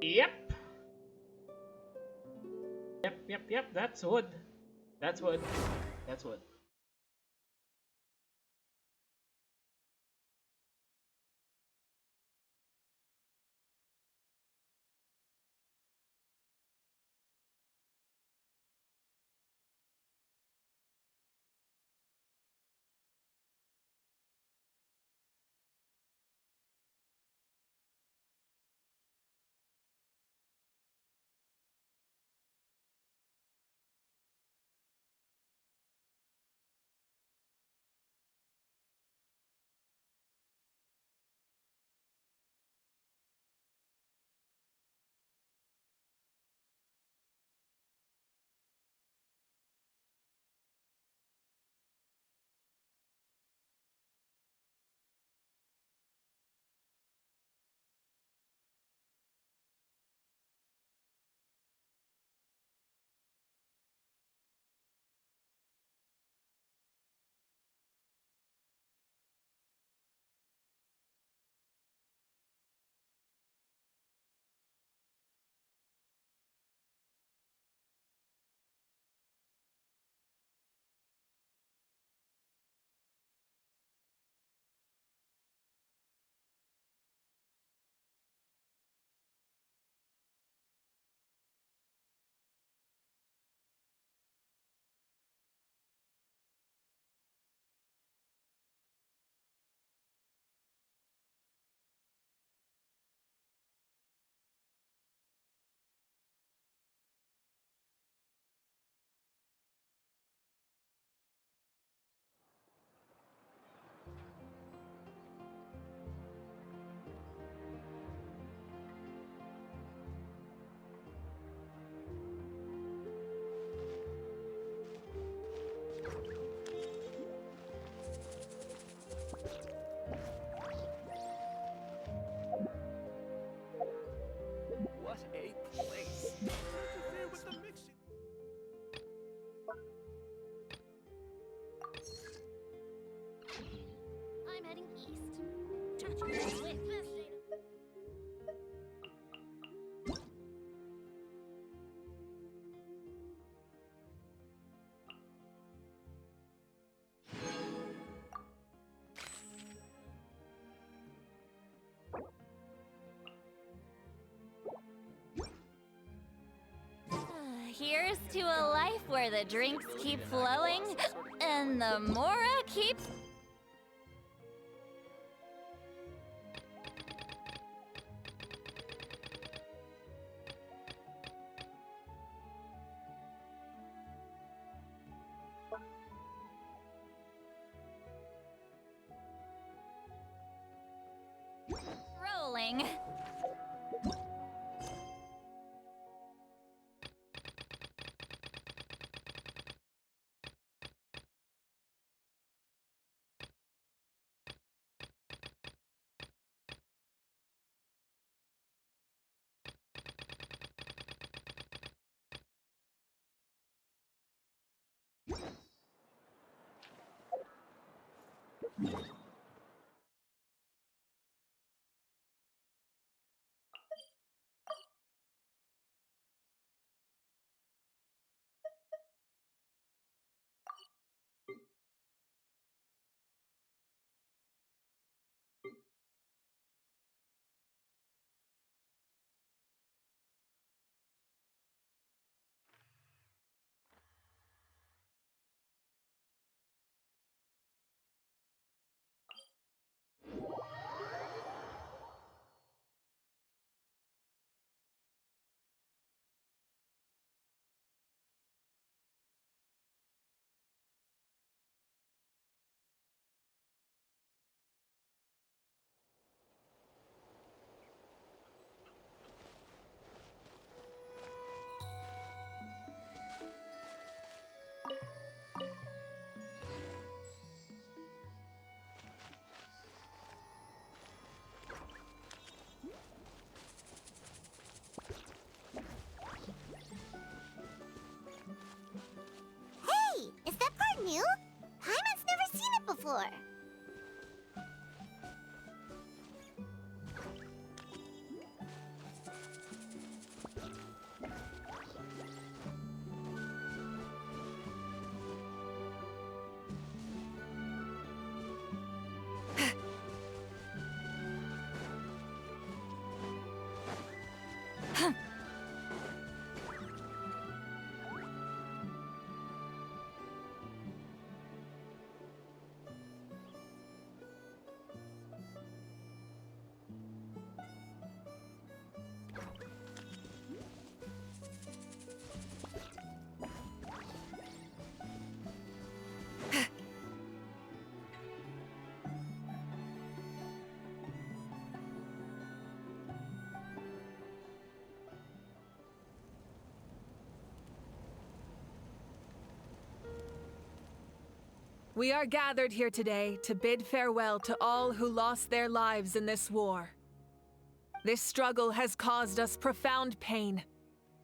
Yep. Yep. That's wood. That's wood. That's wood. What a place! Interfere with the mixing. I'm heading east. With this data. Here's to a life where the drinks keep flowing and the Mora keeps. Rolling. We are gathered here today to bid farewell to all who lost their lives in this war. This struggle has caused us profound pain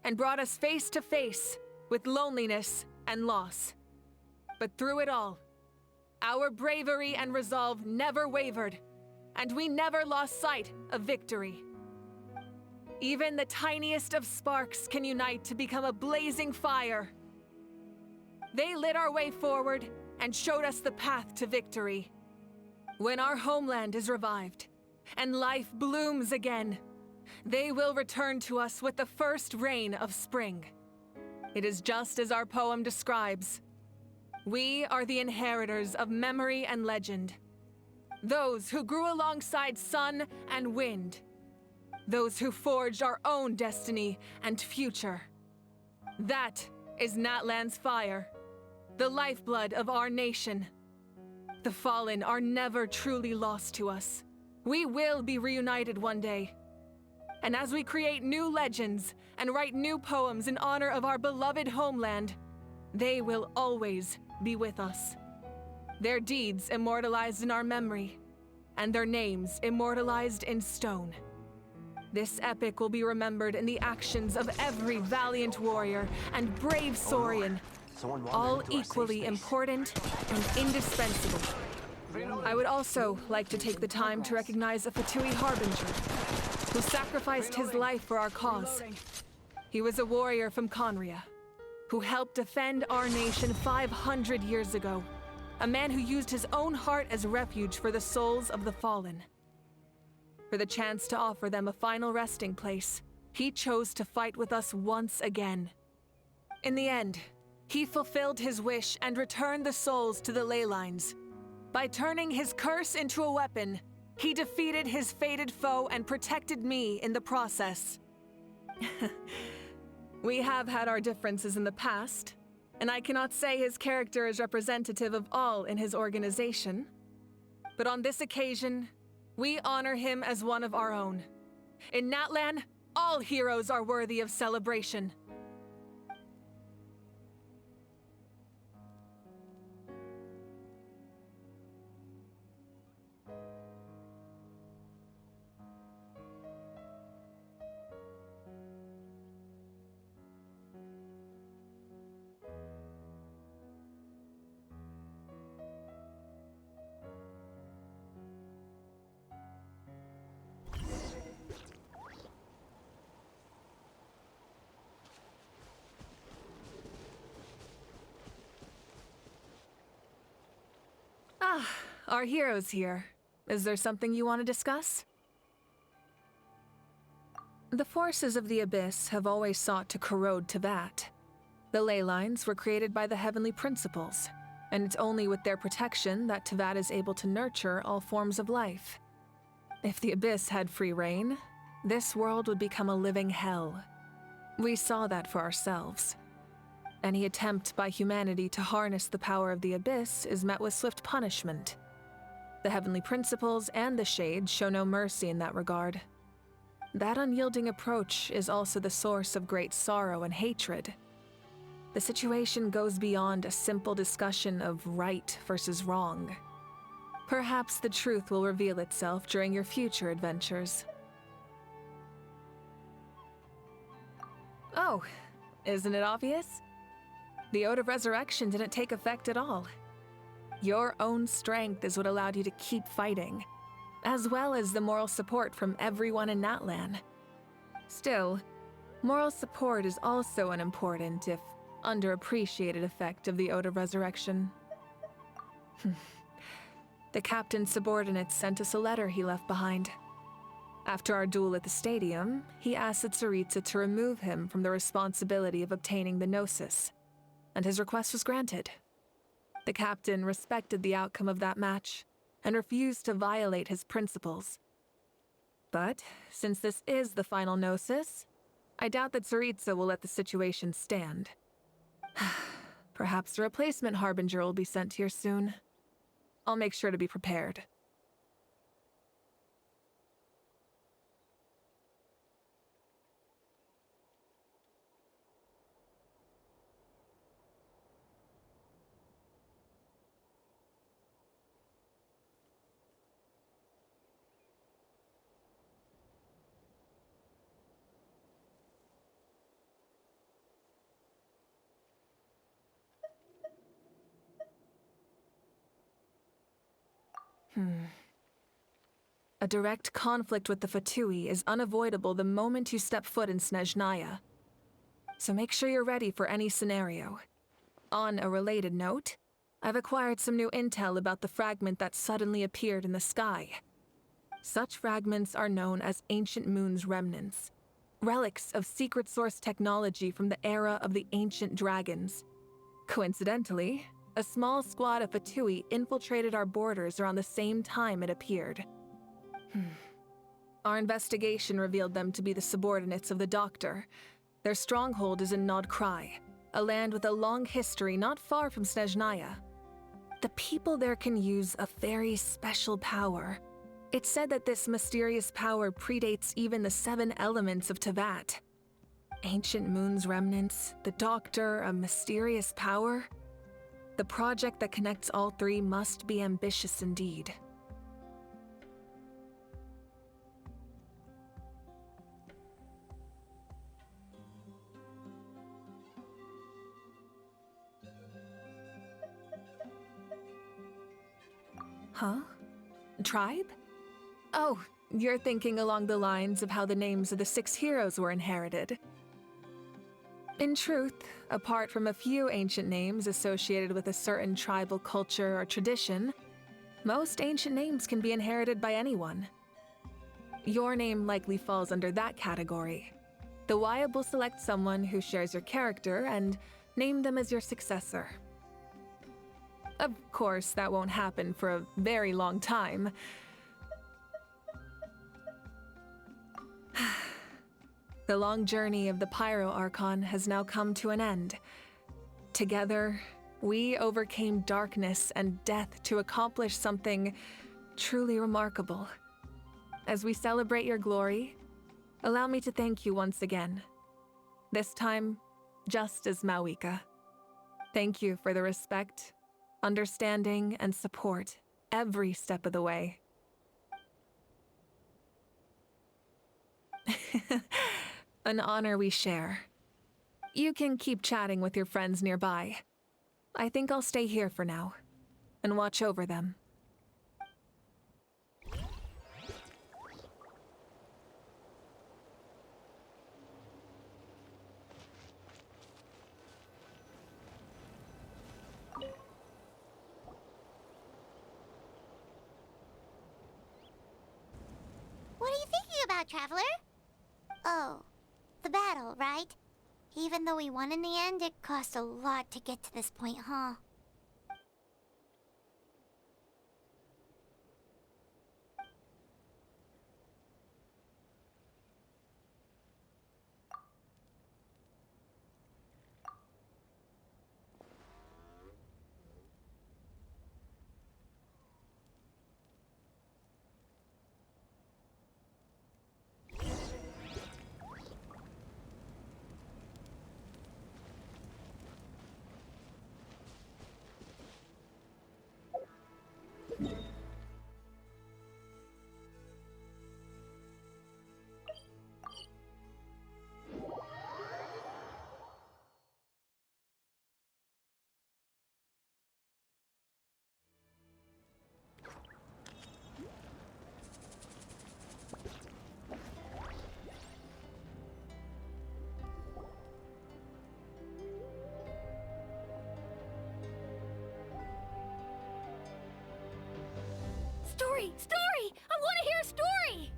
and brought us face to face with loneliness and loss. But through it all, our bravery and resolve never wavered, and we never lost sight of victory. Even the tiniest of sparks can unite to become a blazing fire. They lit our way forward and showed us the path to victory. When our homeland is revived and life blooms again, they will return to us with the first rain of spring. It is just as our poem describes. We are the inheritors of memory and legend. Those who grew alongside sun and wind. Those who forged our own destiny and future. That is Natlan's fire, the lifeblood of our nation. The fallen are never truly lost to us. We will be reunited one day. And as we create new legends and write new poems in honor of our beloved homeland, they will always be with us. Their deeds immortalized in our memory, and their names immortalized in stone. This epic will be remembered in the actions of every valiant warrior and brave Saurian, all equally important and indispensable. I would also like to take the time to recognize a Fatui Harbinger, who sacrificed his life for our cause. He was a warrior from Conria, who helped defend our nation 500 years ago. A man who used his own heart as refuge for the souls of the fallen. For the chance to offer them a final resting place, he chose to fight with us once again. In the end, he fulfilled his wish and returned the souls to the ley lines. By turning his curse into a weapon, he defeated his fated foe and protected me in the process. We have had our differences in the past, and I cannot say his character is representative of all in his organization. But on this occasion, we honor him as one of our own. In Natlan, all heroes are worthy of celebration. Our hero's here. Is there something you want to discuss? The forces of the Abyss have always sought to corrode Teyvat. The ley lines were created by the Heavenly Principles, and it's only with their protection that Teyvat is able to nurture all forms of life. If the Abyss had free reign, this world would become a living hell. We saw that for ourselves. Any attempt by humanity to harness the power of the Abyss is met with swift punishment. The Heavenly Principles and the Shade show no mercy in that regard. That unyielding approach is also the source of great sorrow and hatred. The situation goes beyond a simple discussion of right versus wrong. Perhaps the truth will reveal itself during your future adventures. Oh, isn't it obvious? The Ode of Resurrection didn't take effect at all. Your own strength is what allowed you to keep fighting, as well as the moral support from everyone in Natlan. Still, moral support is also an important, if underappreciated, effect of the Ode of Resurrection. The captain's subordinates sent us a letter he left behind. After our duel at the stadium, he asked Tsaritsa to remove him from the responsibility of obtaining the Gnosis, and his request was granted. The captain respected the outcome of that match and refused to violate his principles. But since this is the final Gnosis, I doubt that Tsaritsa will let the situation stand. Perhaps a replacement Harbinger will be sent here soon. I'll make sure to be prepared. A direct conflict with the Fatui is unavoidable the moment you step foot in Snezhnaya. So make sure you're ready for any scenario. On a related note, I've acquired some new intel about the fragment that suddenly appeared in the sky. Such fragments are known as Ancient Moon's remnants, relics of secret source technology from the era of the ancient dragons. Coincidentally, a small squad of Fatui infiltrated our borders around the same time it appeared. Our investigation revealed them to be the subordinates of the Doctor. Their stronghold is in Nodkrai, a land with a long history not far from Snezhnaya. The people there can use a very special power. It's said that this mysterious power predates even the 7 elements of Tevat. Ancient Moon's remnants, the Doctor, a mysterious power? The project that connects all 3 must be ambitious indeed. Huh? Tribe? Oh, you're thinking along the lines of how the names of the 6 heroes were inherited. In truth, apart from a few ancient names associated with a certain tribal culture or tradition, most ancient names can be inherited by anyone. Your name likely falls under that category. The Wyab will select someone who shares your character and name them as your successor. Of course, that won't happen for a very long time. The long journey of the Pyro Archon has now come to an end. Together, we overcame darkness and death to accomplish something truly remarkable. As we celebrate your glory, allow me to thank you once again. This time, just as Mawika. Thank you for the respect, understanding, and support every step of the way. An honor we share. You can keep chatting with your friends nearby. I think I'll stay here for now and watch over them. What are you thinking about, Traveler? Oh, the battle, right? Even though we won in the end, it cost a lot to get to this point, huh? Story! Story! I want to hear a story!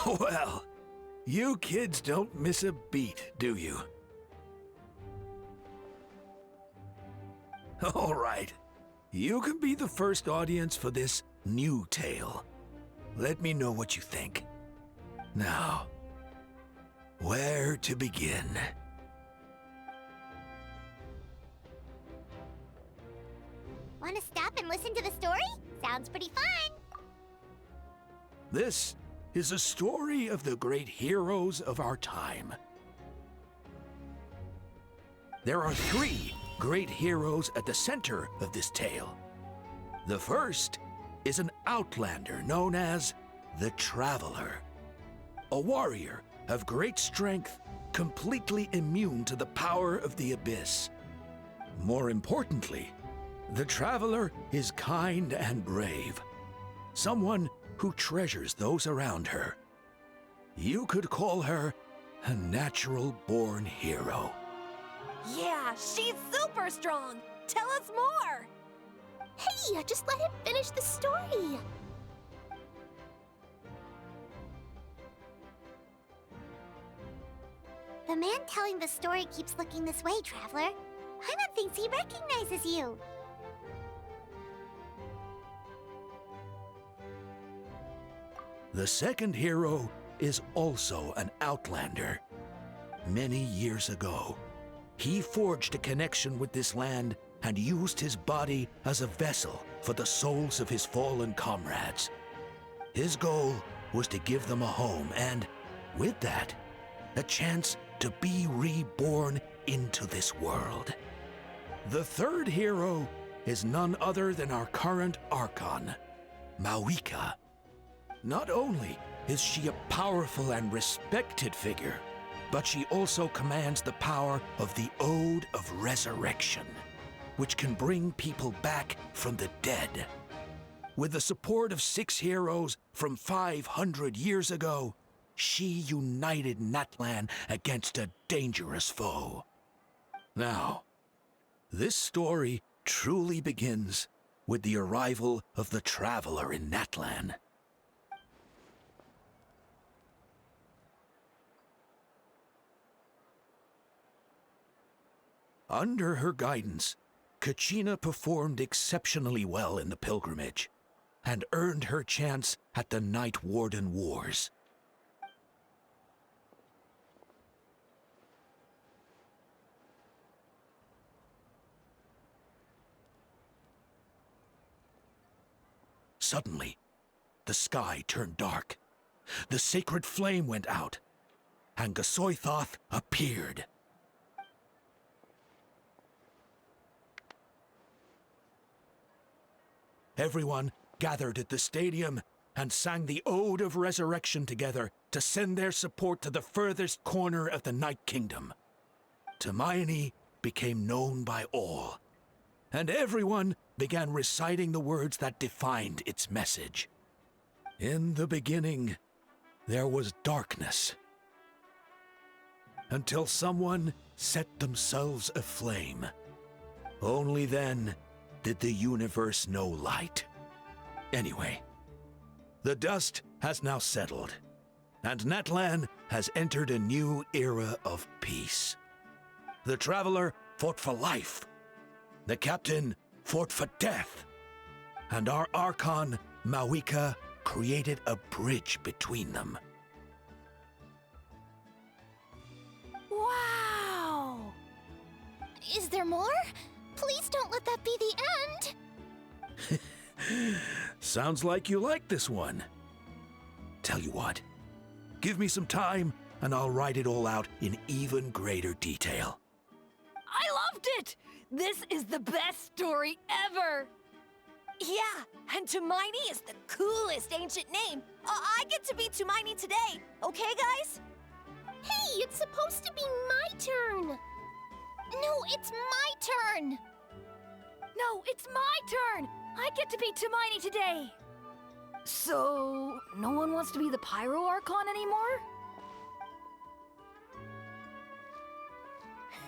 Well, you kids don't miss a beat, do you? All right. You can be the first audience for this new tale. Let me know what you think. Now, where to begin? Want to stop and listen to the story? Sounds pretty fun. This is a story of the great heroes of our time. There are 3 great heroes at the center of this tale. The first is an outlander known as the Traveler, a warrior of great strength, completely immune to the power of the abyss. More importantly, the Traveler is kind and brave, someone who treasures those around her. You could call her a natural-born hero. Yeah, she's super strong. Tell us more. Hey, just let him finish the story. The man telling the story keeps looking this way, Traveler. Paimon thinks he recognizes you. The second hero is also an outlander. Many years ago, he forged a connection with this land and used his body as a vessel for the souls of his fallen comrades. His goal was to give them a home and, with that, a chance to be reborn into this world. The third hero is none other than our current Archon, Mawika. Not only is she a powerful and respected figure, but she also commands the power of the Ode of Resurrection, which can bring people back from the dead. With the support of 6 heroes from 500 years ago, she united Natlan against a dangerous foe. Now, this story truly begins with the arrival of the Traveler in Natlan. Under her guidance, Kachina performed exceptionally well in the pilgrimage and earned her chance at the Night Warden Wars. Suddenly, the sky turned dark, the sacred flame went out, and Gasoithoth appeared. Everyone gathered at the stadium and sang the Ode of Resurrection together to send their support to the furthest corner of the Night Kingdom. Hermione became known by all, and everyone began reciting the words that defined its message. In the beginning, there was darkness, until someone set themselves aflame. Only then did the universe know light. Anyway, the dust has now settled, and Natlan has entered a new era of peace. The Traveler fought for life, the Captain fought for death, and our Archon, Mawika, created a bridge between them. Wow! Is there more? Please don't let that be the end! Sounds like you like this one. Tell you what, give me some time and I'll write it all out in even greater detail. I loved it! This is the best story ever! Yeah, and Hermione is the coolest ancient name. I get to be Hermione today, okay, guys? Hey, it's supposed to be my turn! No, it's my turn! No, it's my turn! I get to be Hermione today! So, no one wants to be the Pyro Archon anymore?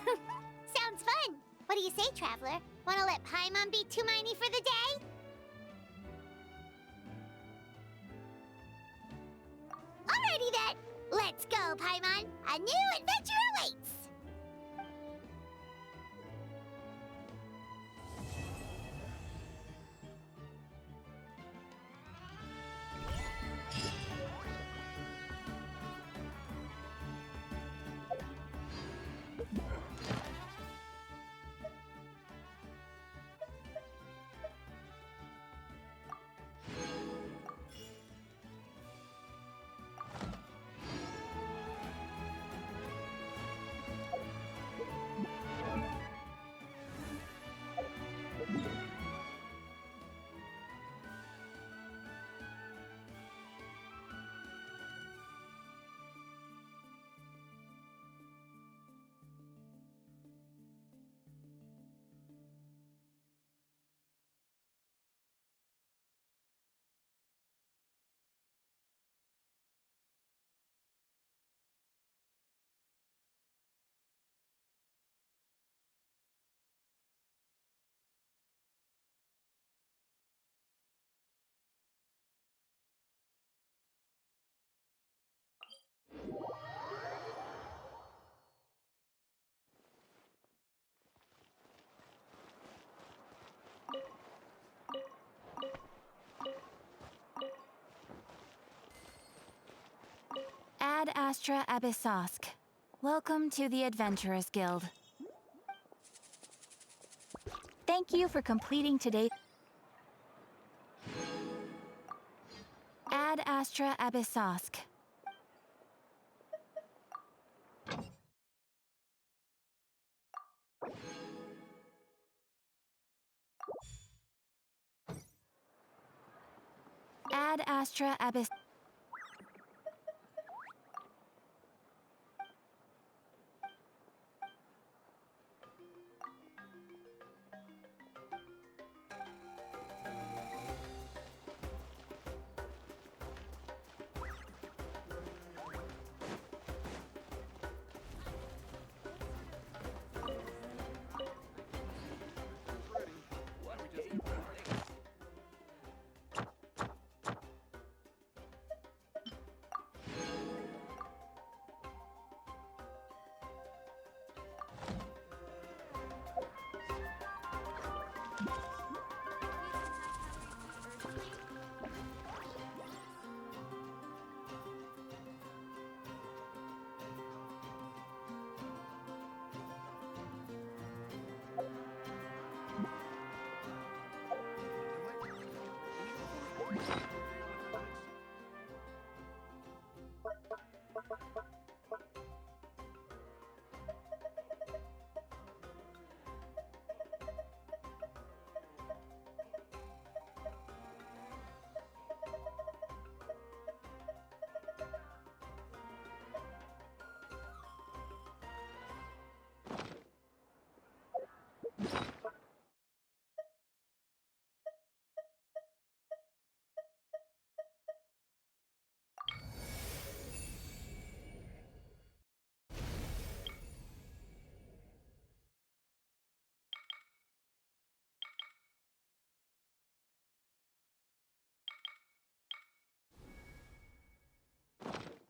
Sounds fun! What do you say, Traveler? Wanna let Paimon be Hermione for the day? Alrighty Alrighty then. Let's go, Paimon. A new adventure awaits. Ad Astra Abyssosk. Welcome to the Adventurers Guild. Thank you for completing today's Ad Astra Abyssosk. Ad Astra Abyss.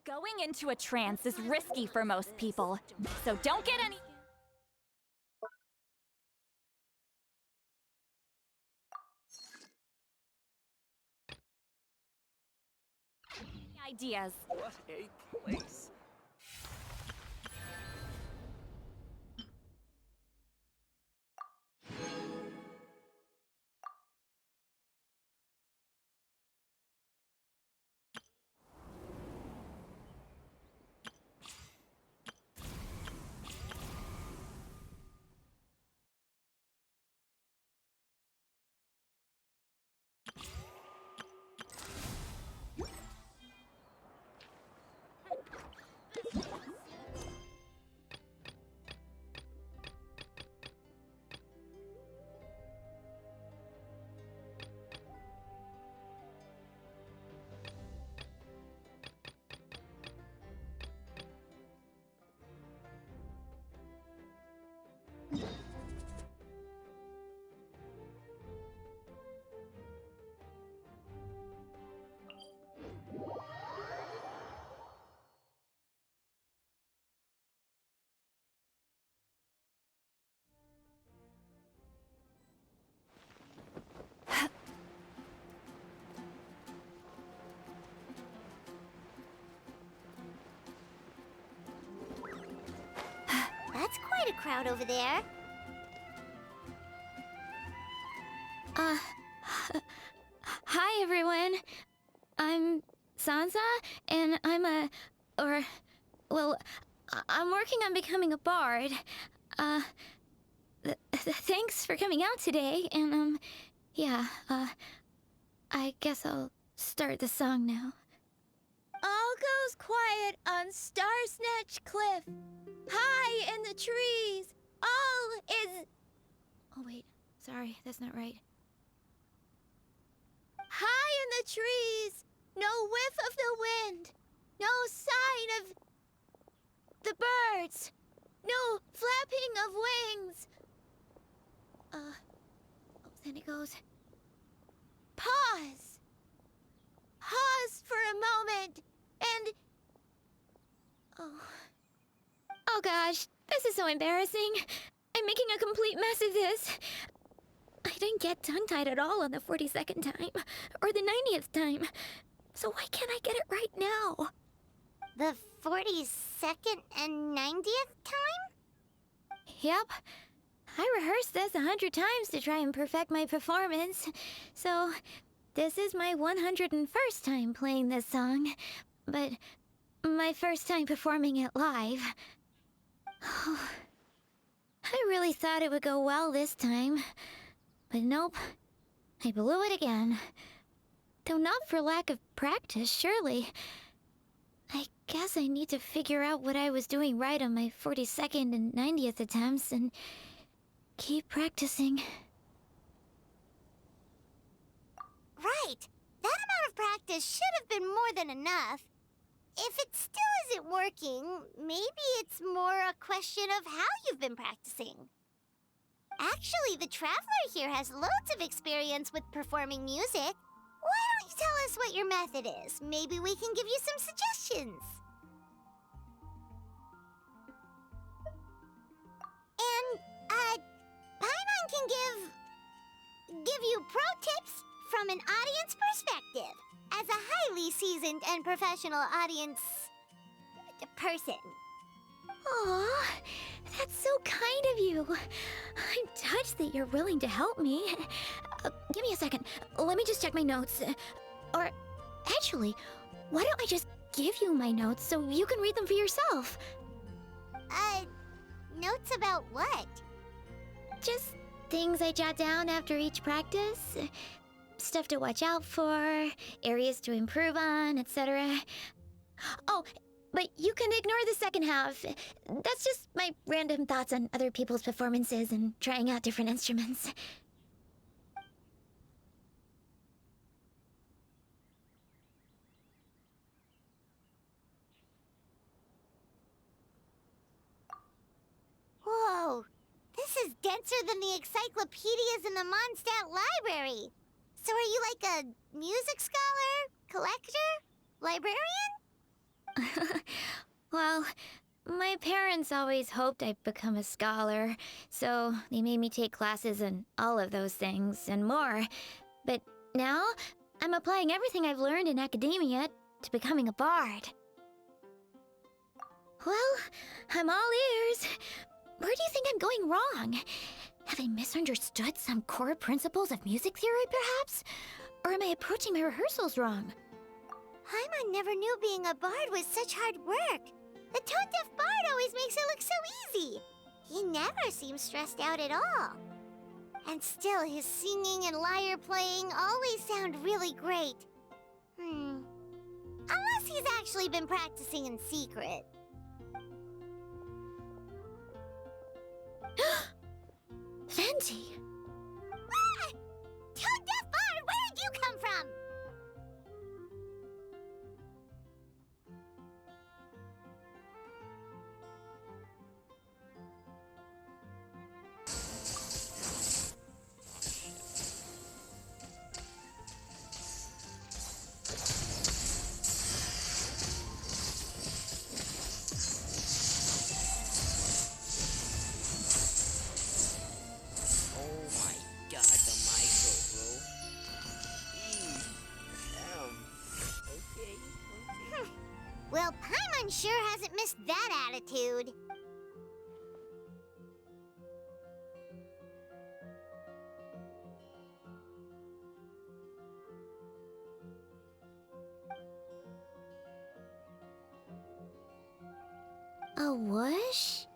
Going into a trance is risky for most people, so don't get any ideas. What a place. quite a crowd over there. Hi everyone. I'm Sansa, and I'm working on becoming a bard. Thanks for coming out today, and I guess I'll start the song now. All goes quiet on Star Snatch Cliff. High in the trees, all is... Oh wait, sorry, that's not right. High in the trees, no whiff of the wind, no sign of the birds, no flapping of wings. Then it goes... Pause! Pause for a moment, and... Oh gosh, this is so embarrassing. I'm making a complete mess of this. I didn't get tongue-tied at all on the 42nd time, or the 90th time. So why can't I get it right now? The 42nd and 90th time? Yep. I rehearsed this 100 times to try and perfect my performance. So, this is my 101st time playing this song. But my first time performing it live. I really thought it would go well this time. But nope. I blew it again. Though not for lack of practice, surely. I guess I need to figure out what I was doing right on my 42nd and 90th attempts and keep practicing. Right. That amount of practice should have been more than enough. If it still isn't working, maybe it's more a question of how you've been practicing. Actually, the Traveler here has loads of experience with performing music. Why don't you tell us what your method is? Maybe we can give you some suggestions. And, Paimon can give you pro tips from an audience perspective, as a highly seasoned and professional audience person. Aw, that's so kind of you. I'm touched that you're willing to help me. Give me a second. Let me just check my notes. Or, actually, why don't I just give you my notes so you can read them for yourself? Notes about what? Just things I jot down after each practice. Stuff to watch out for, areas to improve on, etc. Oh, but you can ignore the second half. That's just my random thoughts on other people's performances and trying out different instruments. Whoa, this is denser than the encyclopedias in the Mondstadt library. So are you like a music scholar, collector, librarian? Well, my parents always hoped I'd become a scholar, so they made me take classes in all of those things and more. But now, I'm applying everything I've learned in academia to becoming a bard. Well, I'm all ears. Where do you think I'm going wrong? Have I misunderstood some core principles of music theory, perhaps? Or am I approaching my rehearsals wrong? Paimon never knew being a bard was such hard work. The tone-deaf bard always makes it look so easy. He never seems stressed out at all. And still, his singing and lyre playing always sound really great. Unless he's actually been practicing in secret. Fenty! Ah! Tone-deaf bard, where did you come from? Oh my god, the micro, bro. Okay. Well, Paimon sure hasn't missed that attitude. A whoosh?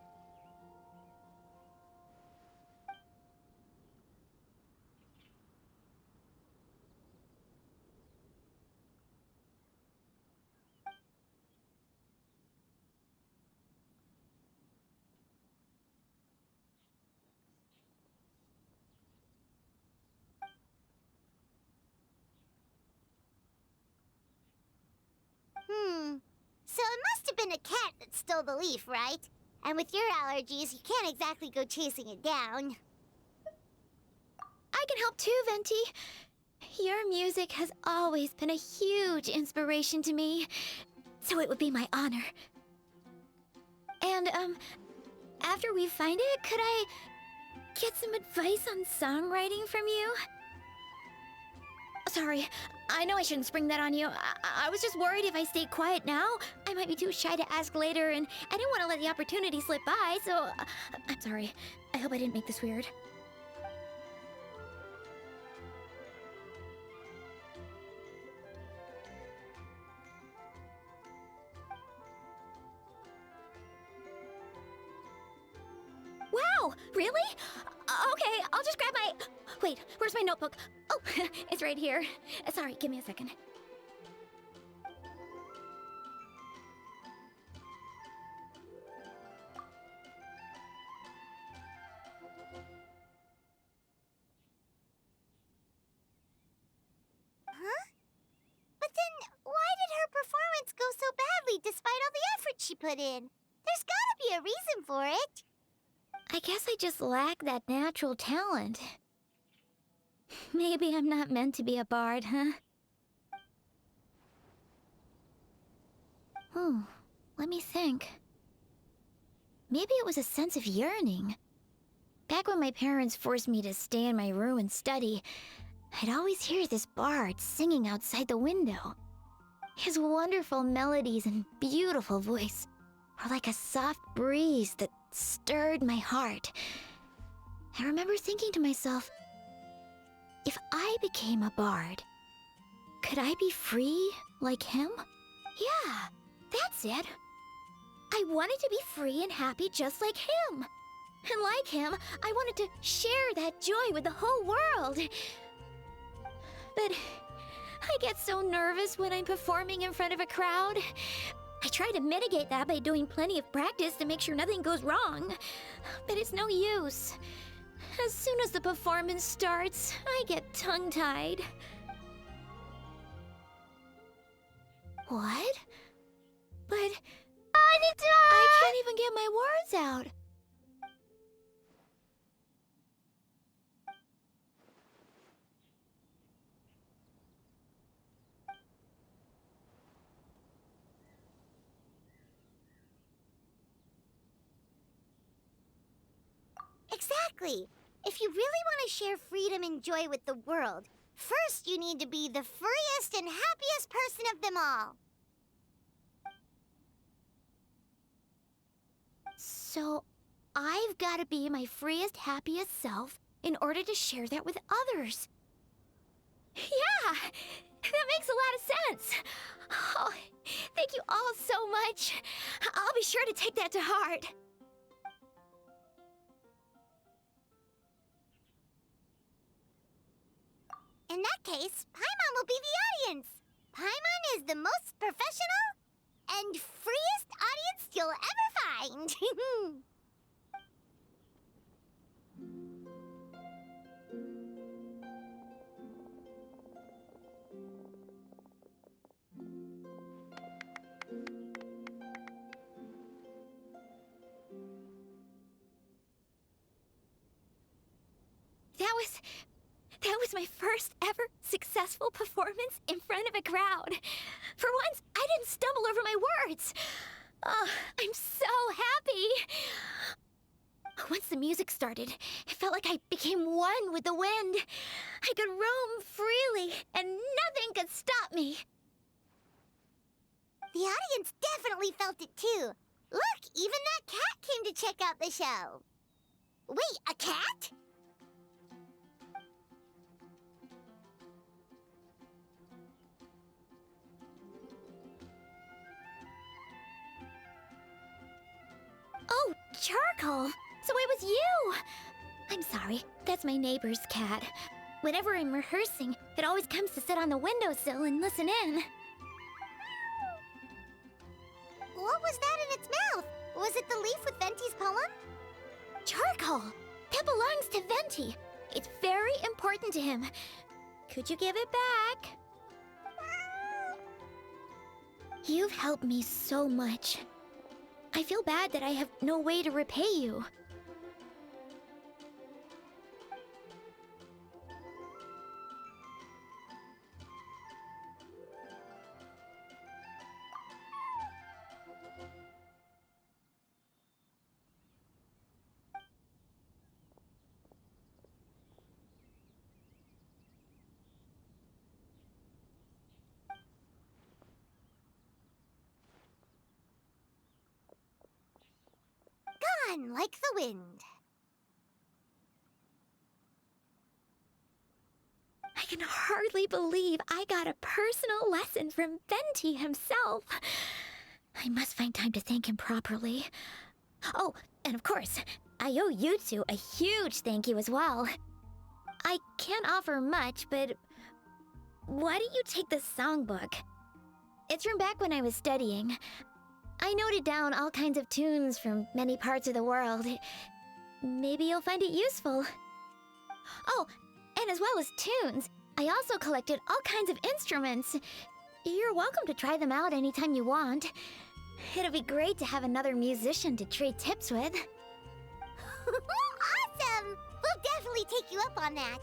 So it must have been a cat that stole the leaf, right? And with your allergies, you can't exactly go chasing it down. I can help too, Venti. Your music has always been a huge inspiration to me, so it would be my honor. And, after we find it, could I get some advice on songwriting from you? Sorry, I know I shouldn't spring that on you. I was just worried if I stayed quiet now, I might be too shy to ask later, and I didn't want to let the opportunity slip by, so I'm sorry. I hope I didn't make this weird. Wow, really? Okay, I'll just grab my... Wait, where's my notebook? Oh, it's right here. Sorry, give me a second. Huh? But then, why did her performance go so badly despite all the effort she put in? There's gotta be a reason for it. I guess I just lack that natural talent. Maybe I'm not meant to be a bard, huh? Oh, let me think. Maybe it was a sense of yearning. Back when my parents forced me to stay in my room and study, I'd always hear this bard singing outside the window. His wonderful melodies and beautiful voice were like a soft breeze that stirred my heart. I remember thinking to myself, if I became a bard, could I be free like him? Yeah, that's it. I wanted to be free and happy just like him. And like him, I wanted to share that joy with the whole world. But I get so nervous when I'm performing in front of a crowd. I try to mitigate that by doing plenty of practice to make sure nothing goes wrong. But it's no use. As soon as the performance starts, I get tongue-tied. What? But... I can't even get my words out. Exactly. If you really want to share freedom and joy with the world, first you need to be the freest and happiest person of them all. So, I've got to be my freest, happiest self in order to share that with others. Yeah! That makes a lot of sense! Oh, thank you all so much. I'll be sure to take that to heart. In that case, Paimon will be the audience. Paimon is the most professional and freest audience you'll ever find. That was my first ever successful performance in front of a crowd. For once, I didn't stumble over my words. Oh, I'm so happy. Once the music started, it felt like I became one with the wind. I could roam freely, and nothing could stop me. The audience definitely felt it too. Look, even that cat came to check out the show. Wait, a cat? Oh, Charcoal! So it was you! I'm sorry, that's my neighbor's cat. Whenever I'm rehearsing, it always comes to sit on the windowsill and listen in. What was that in its mouth? Was it the leaf with Venti's poem? Charcoal! That belongs to Venti. It's very important to him. Could you give it back? You've helped me so much. I feel bad that I have no way to repay you. Gone like the wind. I can hardly believe I got a personal lesson from Venti himself. I must find time to thank him properly. Oh, and of course, I owe you two a huge thank you as well. I can't offer much, but why don't you take this songbook? It's from back when I was studying. I noted down all kinds of tunes from many parts of the world. Maybe you'll find it useful. Oh, and as well as tunes, I also collected all kinds of instruments. You're welcome to try them out anytime you want. It'll be great to have another musician to trade tips with. Awesome! We'll definitely take you up on that.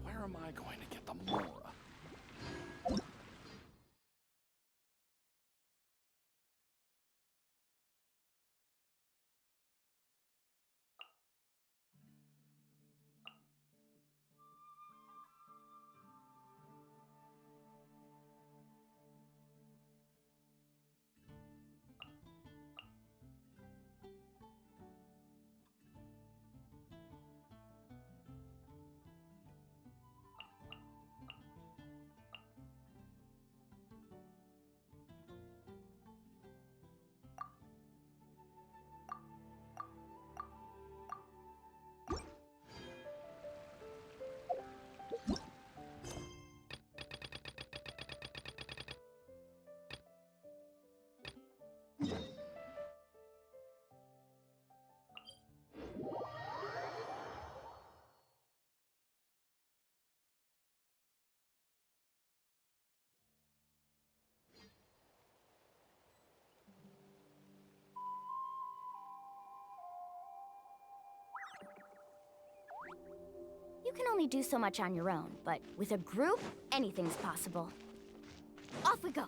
Where am I going to get the Mora? You can only do so much on your own, but with a group, anything's possible. Off we go!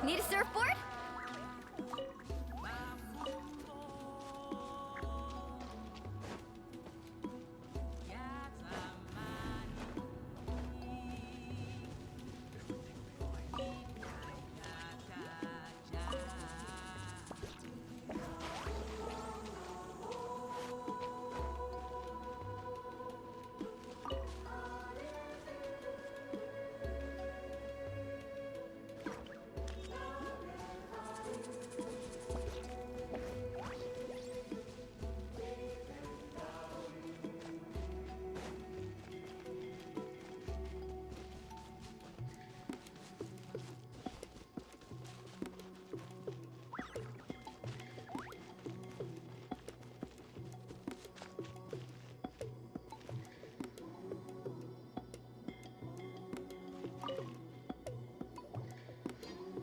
Need a surfboard?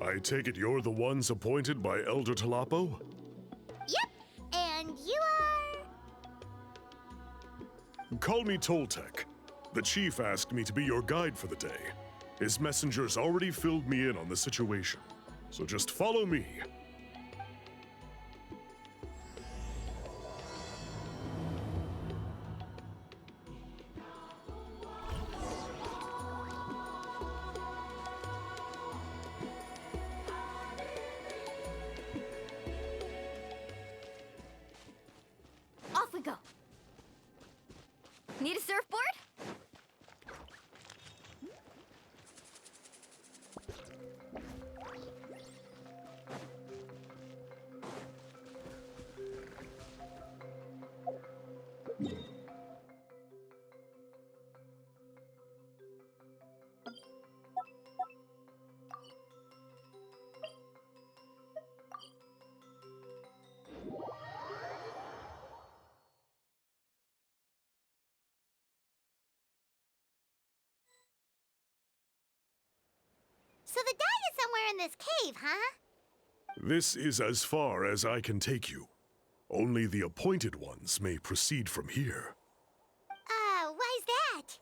I take it you're the ones appointed by Elder Talapo? Yep, and you are... Call me Toltec. The chief asked me to be your guide for the day. His messengers already filled me in on the situation, so just follow me. Off we go. Need a surfboard? So the dye is somewhere in this cave, huh? This is as far as I can take you. Only the appointed ones may proceed from here. Why's that?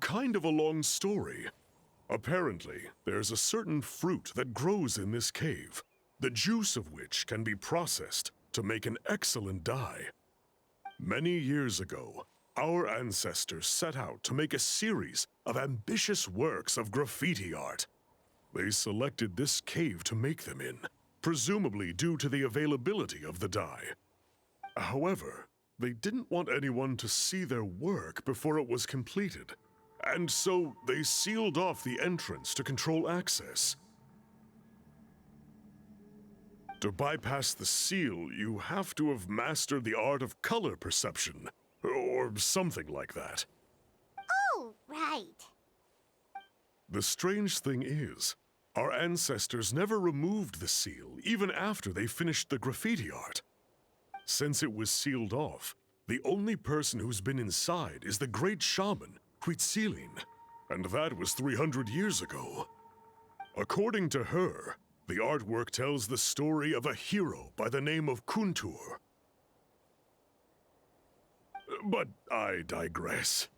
Kind of a long story. Apparently, there's a certain fruit that grows in this cave, the juice of which can be processed to make an excellent dye. Many years ago, our ancestors set out to make a series of ambitious works of graffiti art. They selected this cave to make them in, presumably due to the availability of the dye. However, they didn't want anyone to see their work before it was completed, and so they sealed off the entrance to control access. To bypass the seal, you have to have mastered the art of color perception, or something like that. Oh, right. The strange thing is, our ancestors never removed the seal, even after they finished the graffiti art. Since it was sealed off, the only person who's been inside is the great shaman, Huitzilin, and that was 300 years ago. According to her, the artwork tells the story of a hero by the name of Kuntur. But I digress.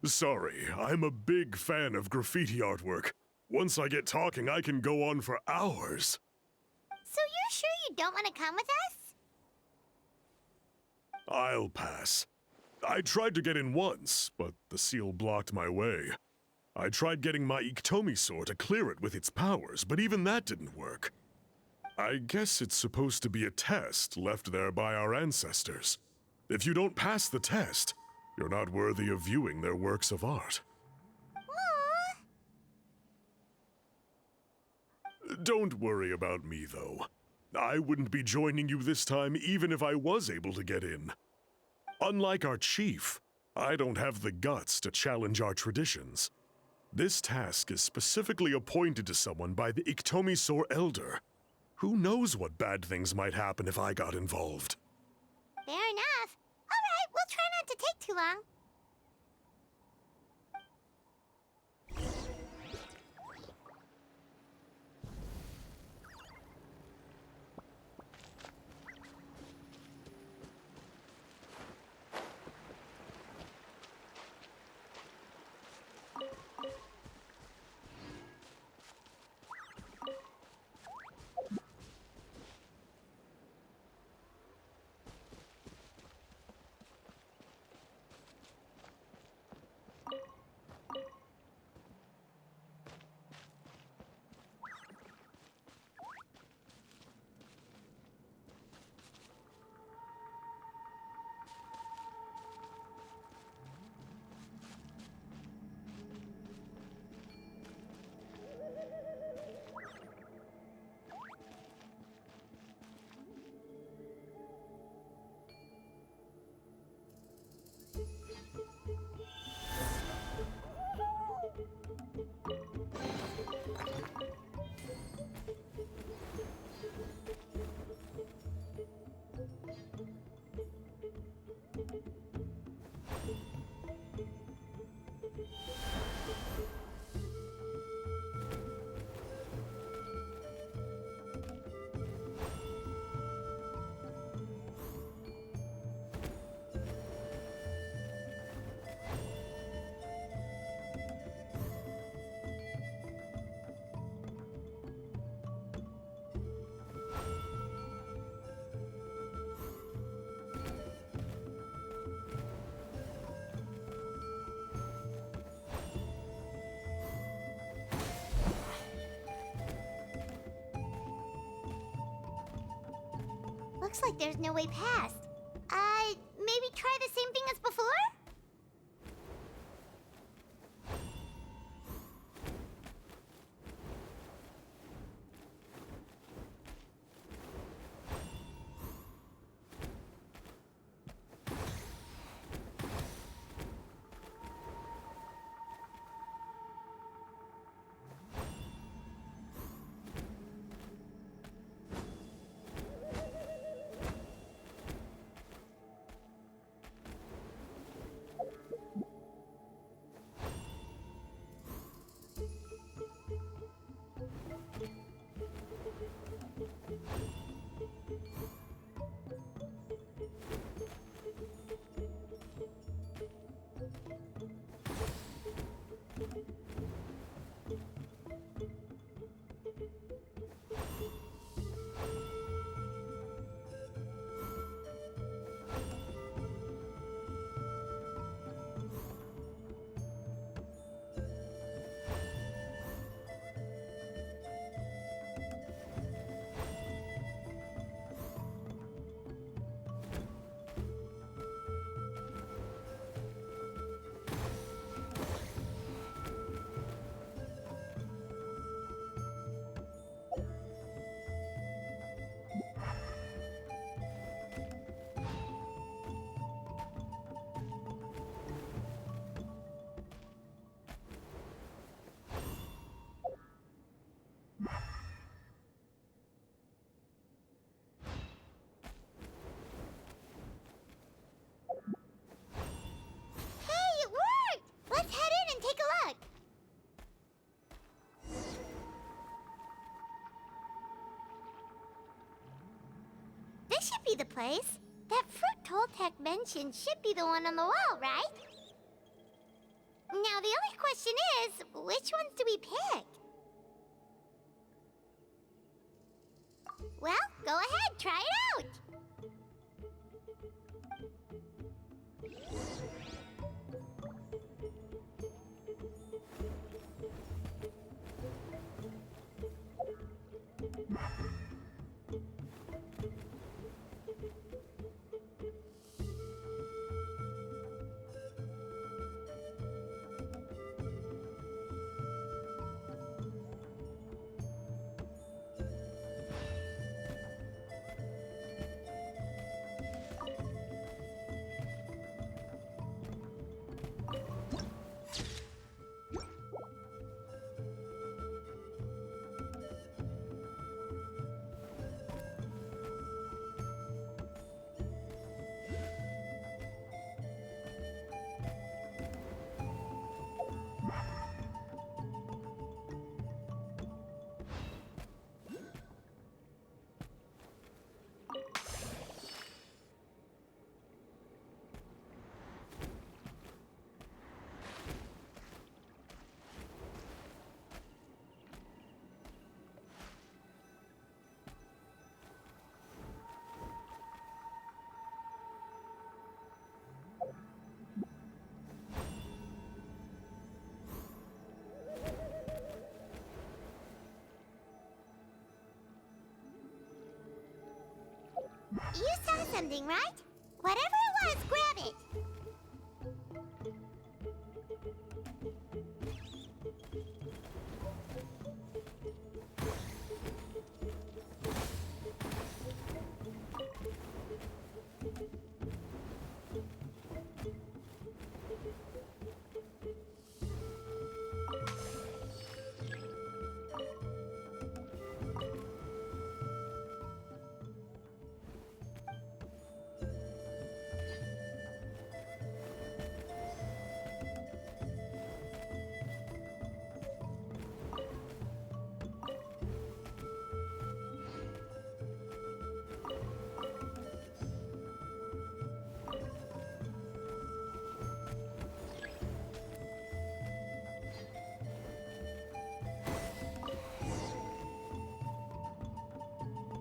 Sorry, I'm a big fan of graffiti artwork. Once I get talking, I can go on for hours. So you're sure you don't want to come with us? I'll pass. I tried to get in once, but the seal blocked my way. I tried getting my Iktomi to clear it with its powers, but even that didn't work. I guess it's supposed to be a test left there by our ancestors. If you don't pass the test, you're not worthy of viewing their works of art. Don't worry about me, though. I wouldn't be joining you this time even if I was able to get in. Unlike our chief, I don't have the guts to challenge our traditions. This task is specifically appointed to someone by the Iktomi Elder. Who knows what bad things might happen if I got involved? Fair enough. All right, we'll try not to take too long. looks like there's no way past. Maybe try the same thing as before? Hey, it worked! Let's head in and take a look. This should be the place. That fruit Toltec mentioned should be the one on the wall, right? Now, the only question is, which ones do we pick? Well, go ahead, try it out! You saw something, right? Whatever it was, grab it!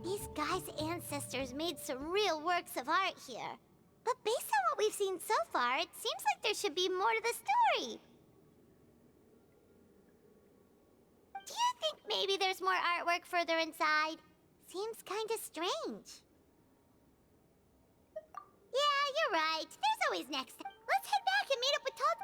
These guys' ancestors made some real works of art here. But based on what we've seen so far, it seems like there should be more to the story. Do you think maybe there's more artwork further inside? Seems kinda strange. right. There's always next time. Let's head back and meet up with Todd.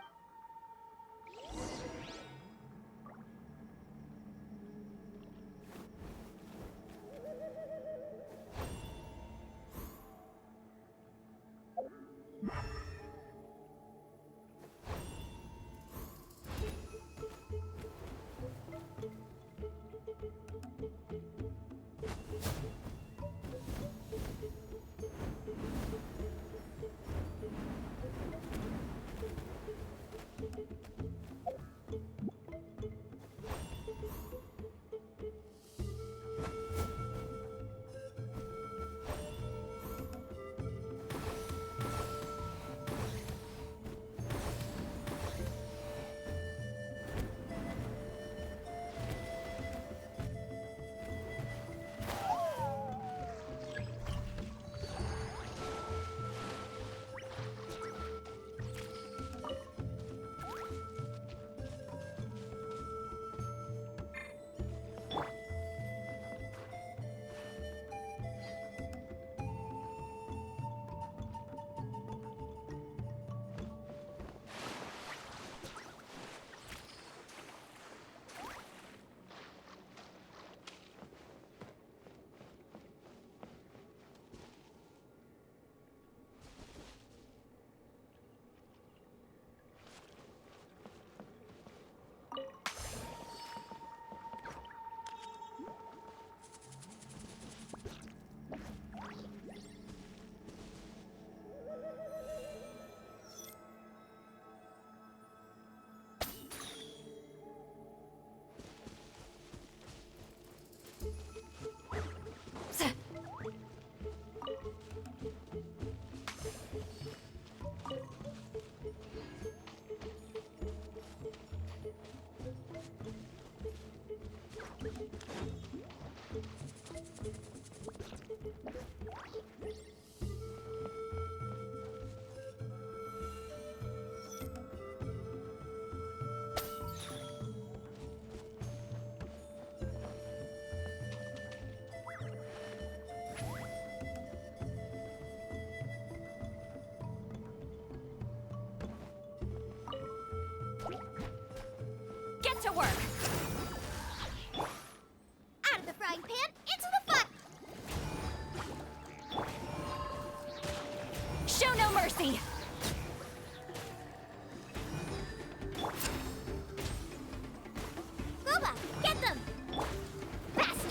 Get to work! Out of the frying pan, into the fire. Show no mercy! Boba, get them! Fast!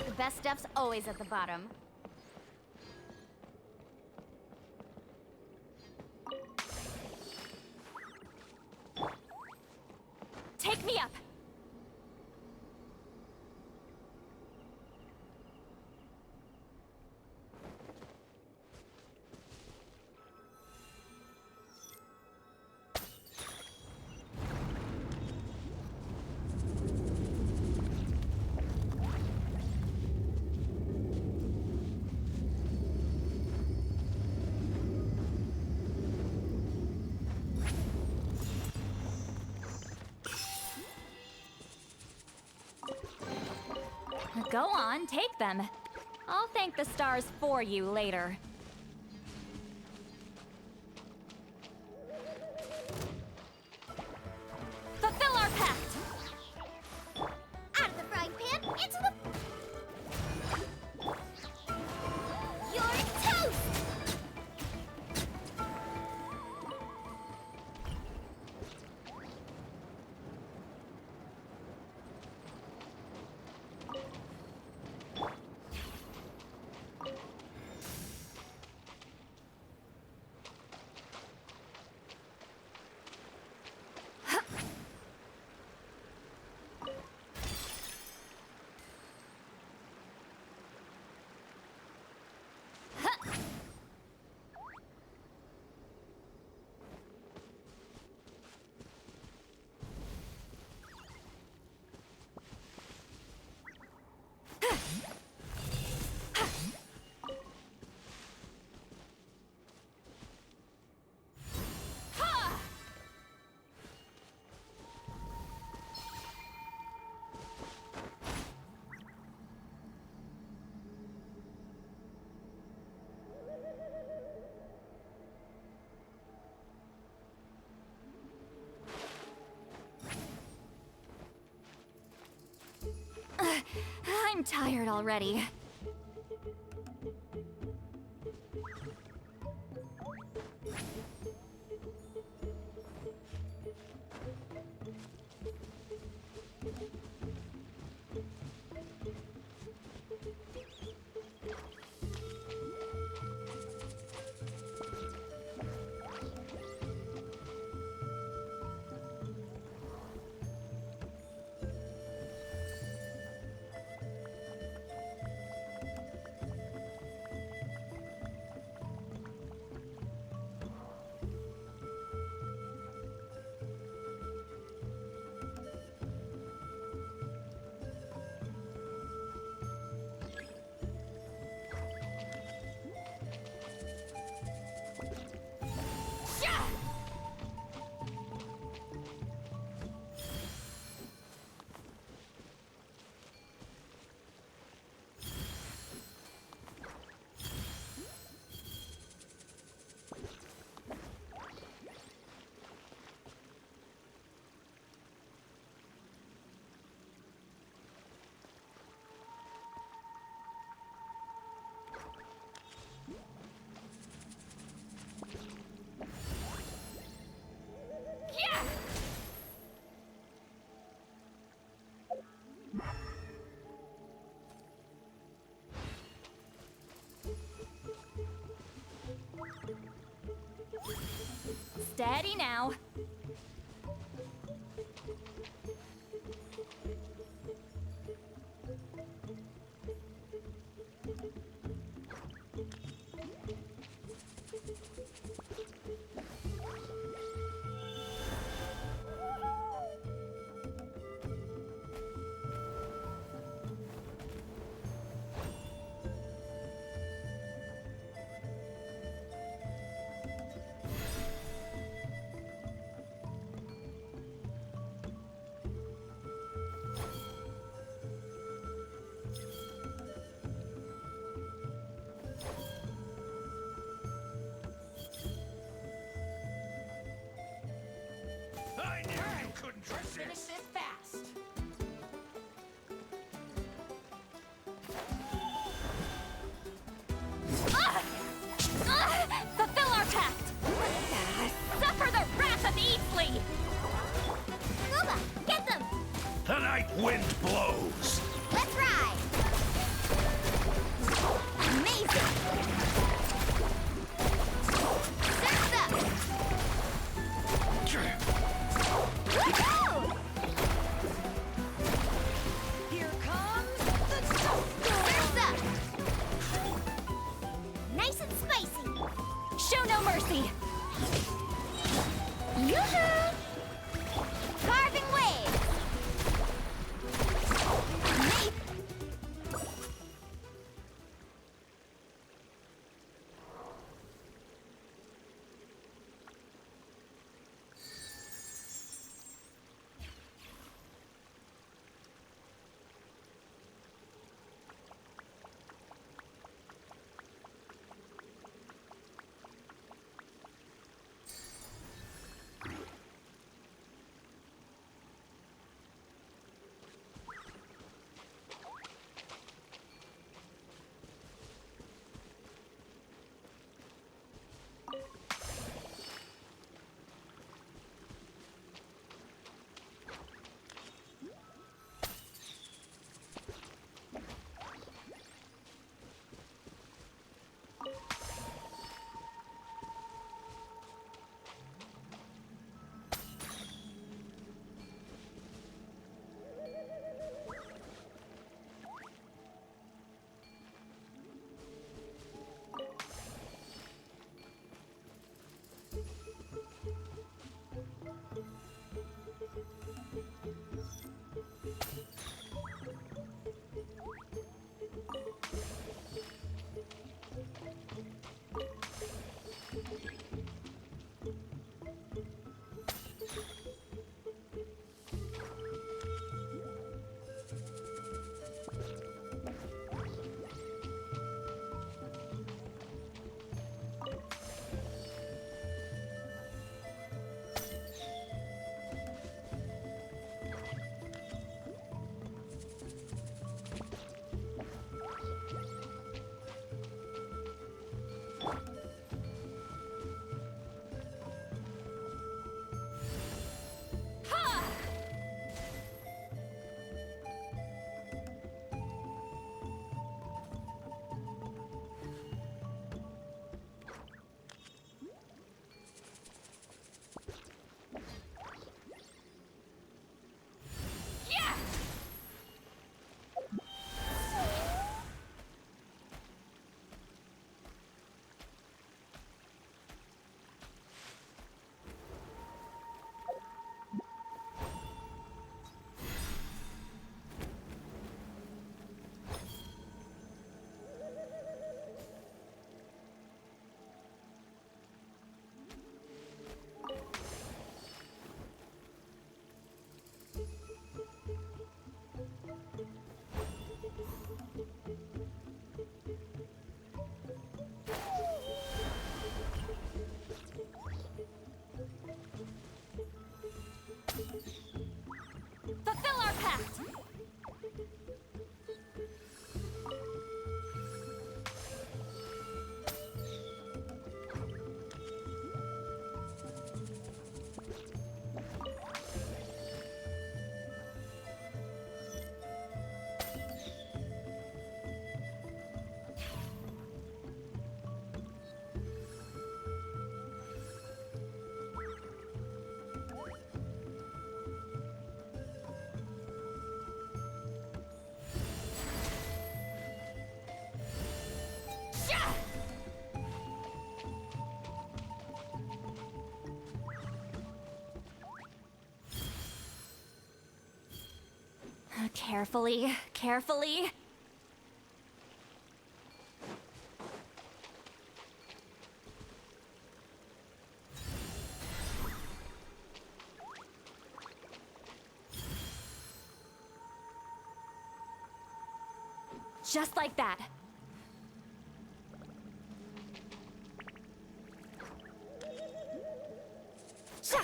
The best stuff's always at the bottom. Take me up! Go on, take them. I'll thank the stars for you later. Fulfill our pact! Out of the frying pan, into the... You're toast! I'm tired already. Steady now. I knew you couldn't trust Finish this fast. Fulfill our pact! Suffer the wrath of Easley! Luba, get them! The night wind blows. Let's ride! Amazing! Surf's up! Woohoo! Here comes the Surf's up! Nice and spicy! Show no mercy! Yoo-hoo! Carving waves! Amazing! Carefully, carefully. Just like that. Sha!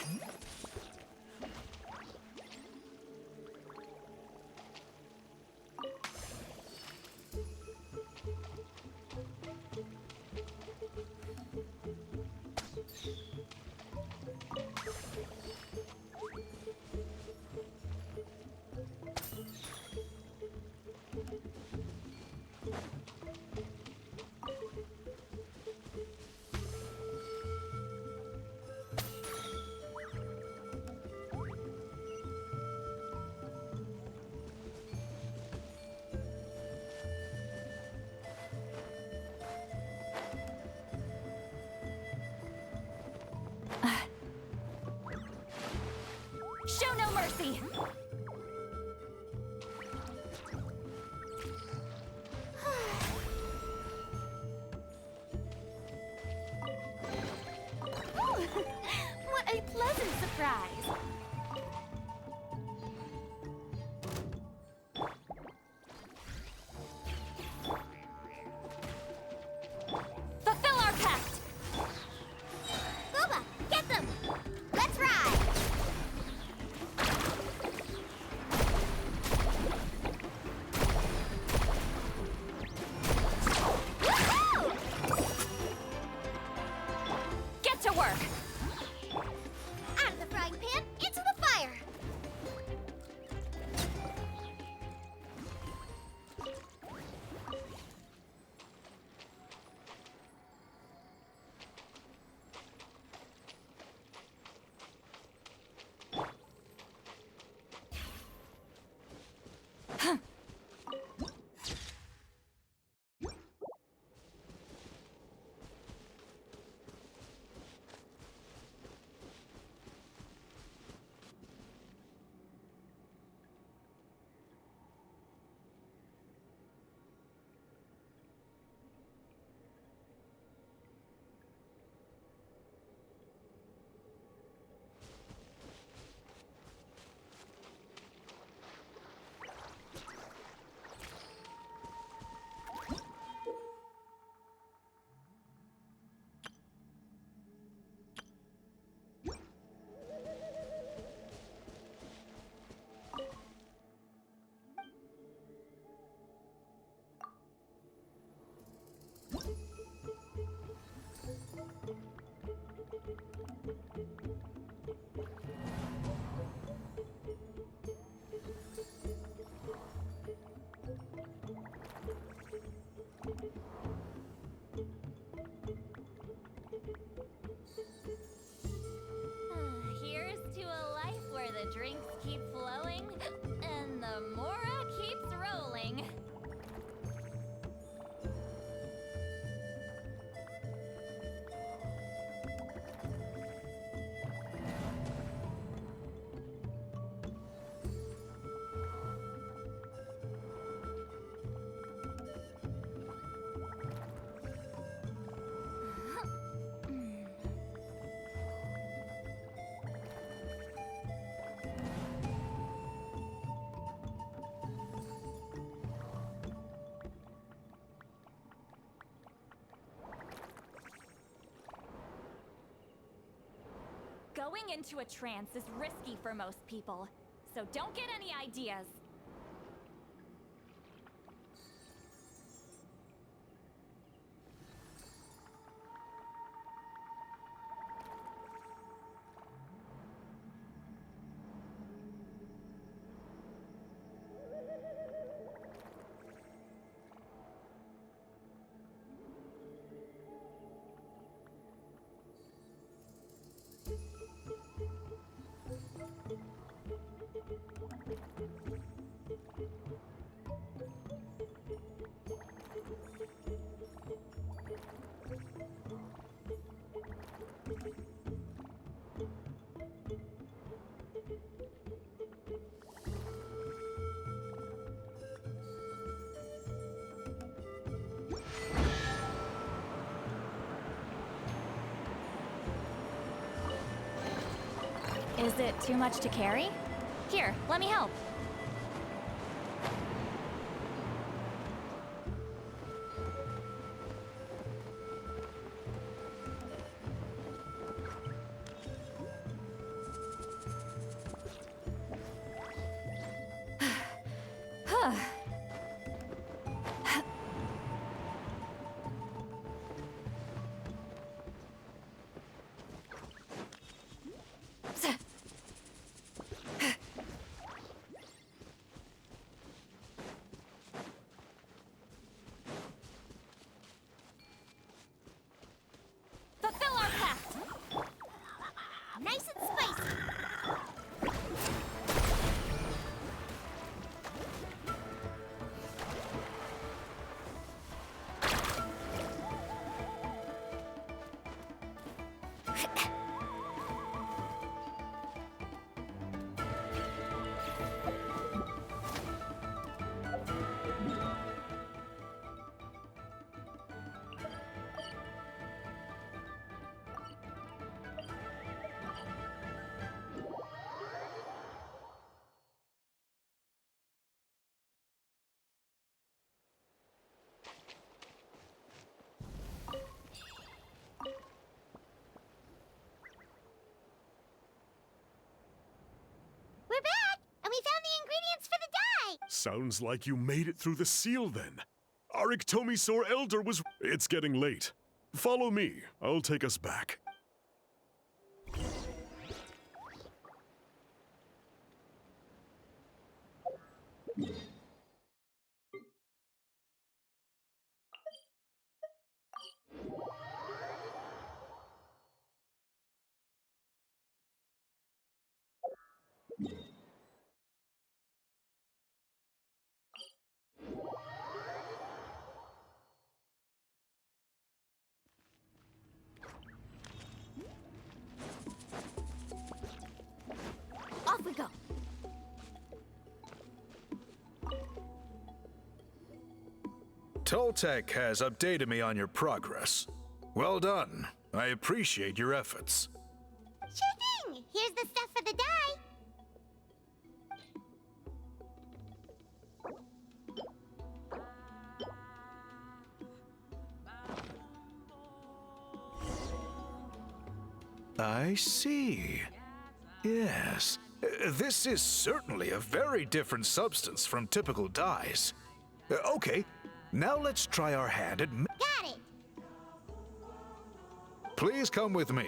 Show no mercy! What a pleasant surprise! Fulfill our pact! Booba, get them! Let's ride! Woohoo! Get to work! Out of the frying pan, into the fire! Here's to a life where the drinks keep flowing and the Mora keeps rolling. Going into a trance is risky for most people, so don't get any ideas. Is it too much to carry? Here, let me help. Fulfill our pact! Nice and spicy. We're back, and we found the ingredients for the dye. Sounds like you made it through the seal then. Our Iktomisaur Elder was... It's getting late. Follow me. I'll take us back. Off we go. Toltec has updated me on your progress. Well done. I appreciate your efforts. Sure thing. Here's the stuff for the dye. I see. Yes. This is certainly a very different substance from typical dyes. Okay, now let's try our hand at... Got it. Please come with me.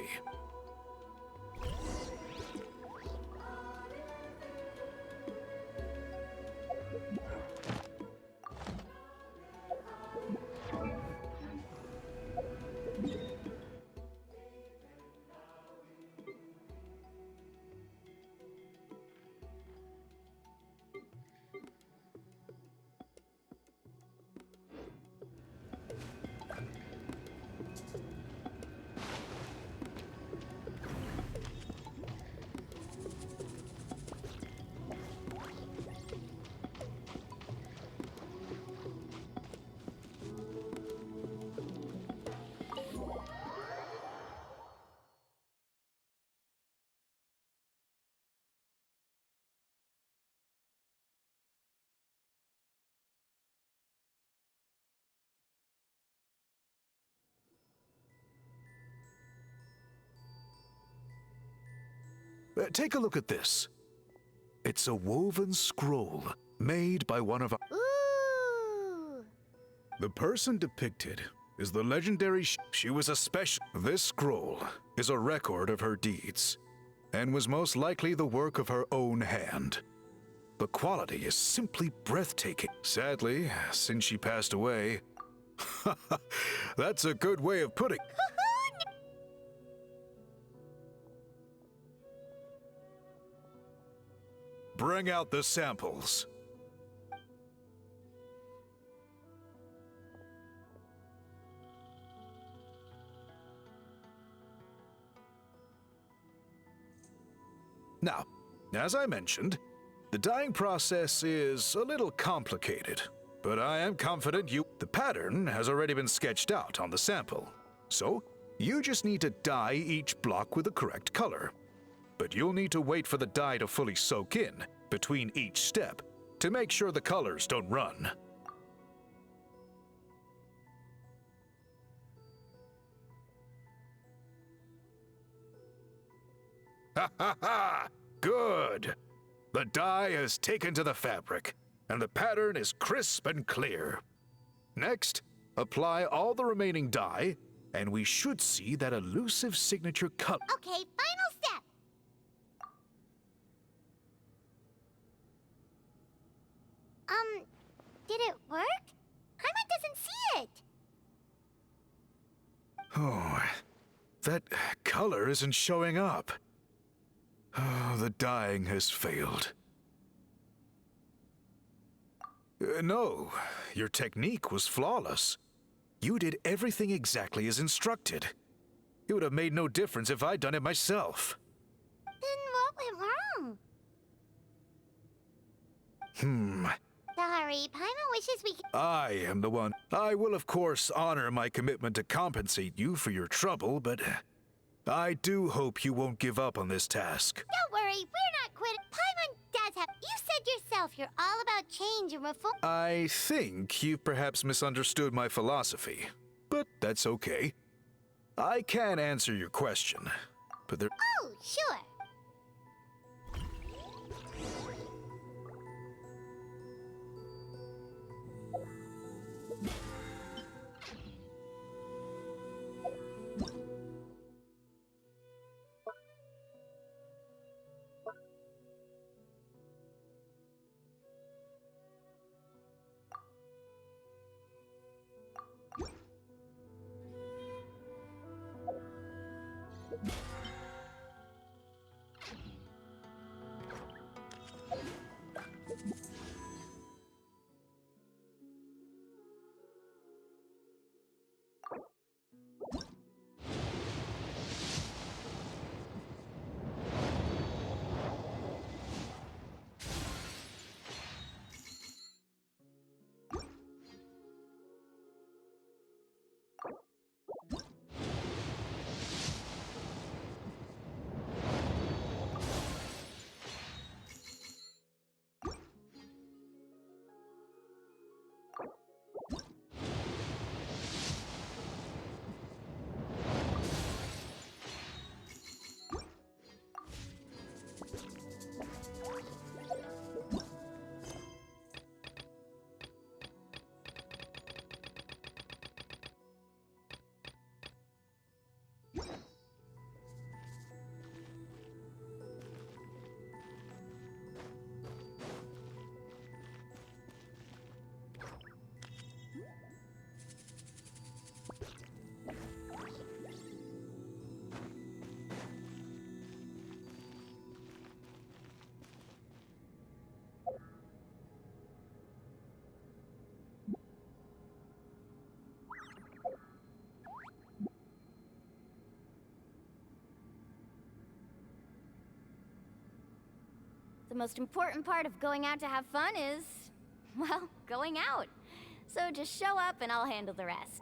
Take a look at this. It's a woven scroll made by one of our... Ooh. The person depicted is the legendary she was a special... This scroll is a record of her deeds and was most likely the work of her own hand. The quality is simply breathtaking. Sadly, since she passed away... That's a good way of putting... Bring out the samples. Now, as I mentioned, the dyeing process is a little complicated, but I am confident the pattern has already been sketched out on the sample. So, you just need to dye each block with the correct color. But But you'll need to wait for the dye to fully soak in between each step to make sure the colors don't run. Ha ha ha! Good! The dye has taken to the fabric, and the pattern is crisp and clear. Next, apply all the remaining dye, and we should see that elusive signature color. Okay, final step. Did it work? Paimon doesn't see it. Oh, that color isn't showing up. Oh, the dyeing has failed. No, your technique was flawless. You did everything exactly as instructed. It would have made no difference if I'd done it myself. Then what went wrong? Sorry, Paimon wishes we could. I am the one. I will, of course, honor my commitment to compensate you for your trouble, but I do hope you won't give up on this task. Don't worry, we're not quitting. Paimon does have. You said yourself you're all about change and reform. I think you've perhaps misunderstood my philosophy, but that's okay. I can answer your question, but there... Oh, sure. The most important part of going out to have fun is, well, going out. So just show up and I'll handle the rest.